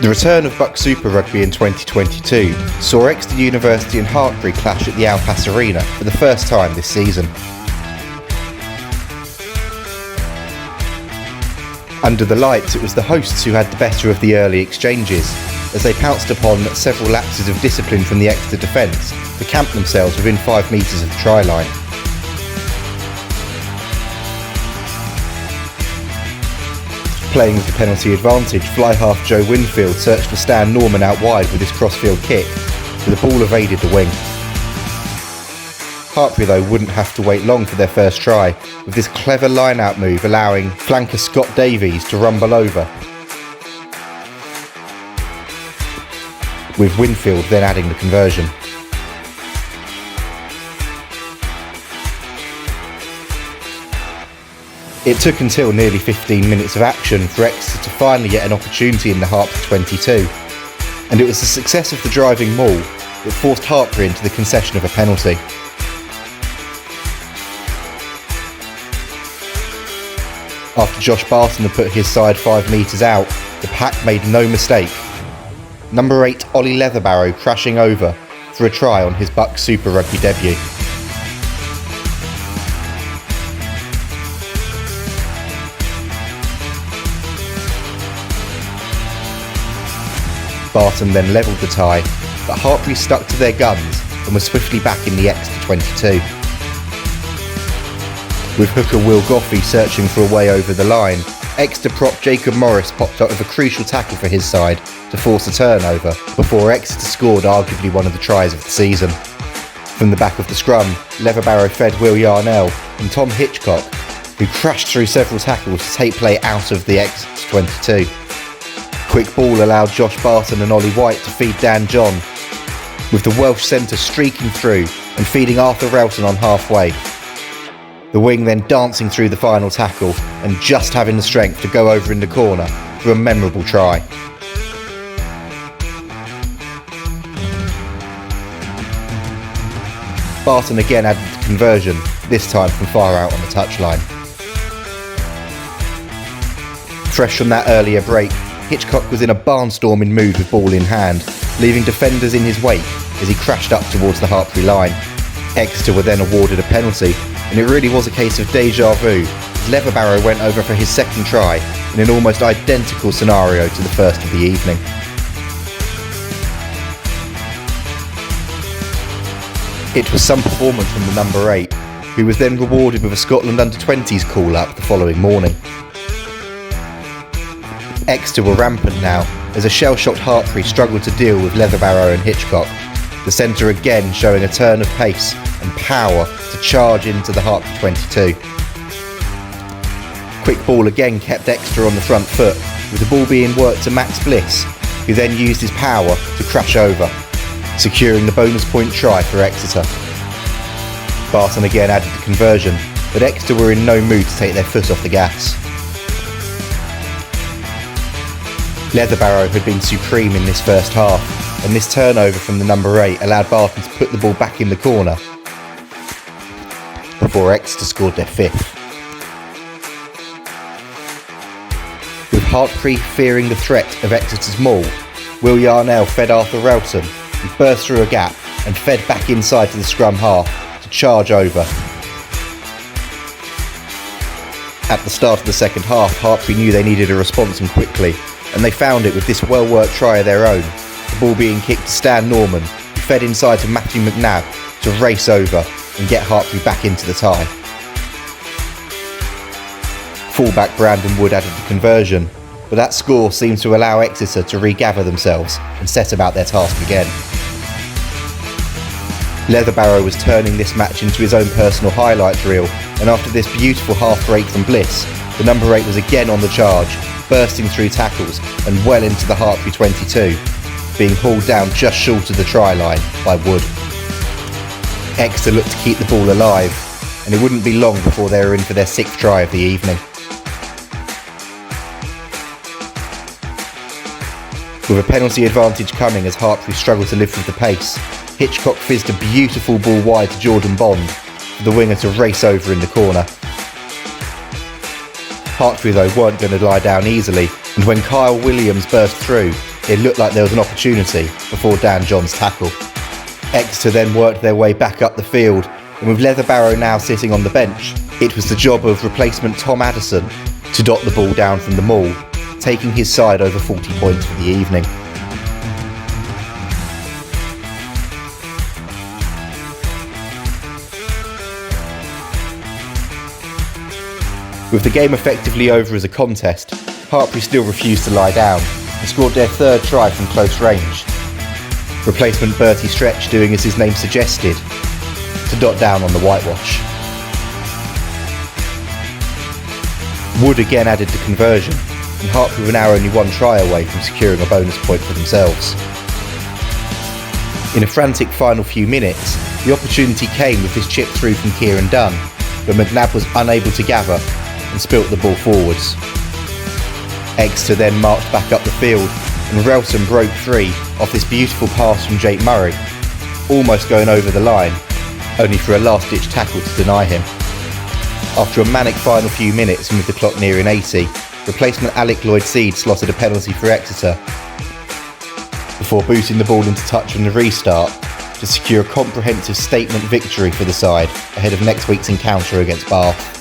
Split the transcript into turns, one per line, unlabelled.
The return of BUCS Super Rugby in 2022 saw Exeter University and Hartpury clash at the Alpas Arena for the first time this season. Under the lights, it was the hosts who had the better of the early exchanges, as they pounced upon several lapses of discipline from the Exeter defence to camp themselves within 5 metres of the try line. Playing with the penalty advantage, fly half Joe Winfield searched for Stan Norman out wide with his crossfield kick, but the ball evaded the wing. Hartpury though wouldn't have to wait long for their first try, with this clever line-out move allowing flanker Scott Davies to rumble over, with Winfield then adding the conversion. It took until nearly 15 minutes of action for Exeter to finally get an opportunity in the Hartpury 22, and it was the success of the driving maul that forced Hartpury into the concession of a penalty. After Josh Barton had put his side 5 metres out, the pack made no mistake. Number 8 Ollie Leatherbarrow crashing over for a try on his BUCS Super Rugby debut. Barton then levelled the tie, but Hartpury stuck to their guns and was swiftly back in the Exeter 22. With hooker Will Goffey searching for a way over the line, Exeter prop Jacob Morris popped up with a crucial tackle for his side to force a turnover, before Exeter scored arguably one of the tries of the season. From the back of the scrum, Leatherbarrow fed Will Yarnell and Tom Hitchcock, who crashed through several tackles to take play out of the Exeter 22. Quick ball allowed Josh Barton and Ollie White to feed Dan John, with the Welsh centre streaking through and feeding Arthur Relton on halfway. The wing then dancing through the final tackle and just having the strength to go over in the corner for a memorable try. Barton again added the conversion, this time from far out on the touchline. Fresh from that earlier break, Hitchcock was in a barnstorming mood with ball in hand, leaving defenders in his wake as he crashed up towards the Hartpury line. Exeter were then awarded a penalty, and it really was a case of deja vu, as Leatherbarrow went over for his second try in an almost identical scenario to the first of the evening. It was some performance from the number 8, who was then rewarded with a Scotland under-20s call-up the following morning. Exeter were rampant now, as a shell-shocked Hartpury struggled to deal with Leatherbarrow and Hitchcock, the centre again showing a turn of pace and power to charge into the Hartpury 22. Quick ball again kept Exeter on the front foot, with the ball being worked to Max Bliss, who then used his power to crash over, securing the bonus point try for Exeter. Barton again added the conversion, but Exeter were in no mood to take their foot off the gas. Leatherbarrow had been supreme in this first half, and this turnover from the number 8 allowed Barton to put the ball back in the corner before Exeter scored their 5th. With Hartpury fearing the threat of Exeter's maul, Will Yarnell fed Arthur Relton, who burst through a gap and fed back inside to the scrum half to charge over. At the start of the second half, Hartpury knew they needed a response and quickly, and they found it with this well-worked try of their own, the ball being kicked to Stan Norman, who fed inside to Matthew McNabb to race over and get Hartpury back into the tie. Fullback Brandon Wood added the conversion, but that score seemed to allow Exeter to regather themselves and set about their task again. Leatherbarrow was turning this match into his own personal highlights reel, and after this beautiful half break from Bliss, the number 8 was again on the charge, bursting through tackles and well into the Hartpury 22, being hauled down just short of the try line by Wood. Exeter looked to keep the ball alive, and it wouldn't be long before they were in for their 6th try of the evening. With a penalty advantage coming as Hartpury struggled to live with the pace, Hitchcock fizzed a beautiful ball wide to Jordan Bond for the winger to race over in the corner. Hartpury though weren't going to lie down easily, and when Kyle Williams burst through, It looked like there was an opportunity before Dan John's tackle. Exeter then worked their way back up the field, and with Leatherbarrow now sitting on the bench, it was the job of replacement Tom Addison to dot the ball down from the maul, taking his side over 40 points for the evening. With the game effectively over as a contest, Hartpury still refused to lie down and scored their third try from close range. Replacement Bertie Stretch doing as his name suggested, to dot down on the whitewash. Wood again added the conversion, and Hartpury were now only one try away from securing a bonus point for themselves. In a frantic final few minutes, the opportunity came with this chip through from Kieran Dunn, but McNabb was unable to gather and spilt the ball forwards. Exeter then marched back up the field, and Relson broke free off this beautiful pass from Jake Murray, almost going over the line, only for a last-ditch tackle to deny him. After a manic final few minutes and with the clock nearing 80, replacement Alec Lloyd-Seed slotted a penalty for Exeter before booting the ball into touch from the restart to secure a comprehensive statement victory for the side ahead of next week's encounter against Bath.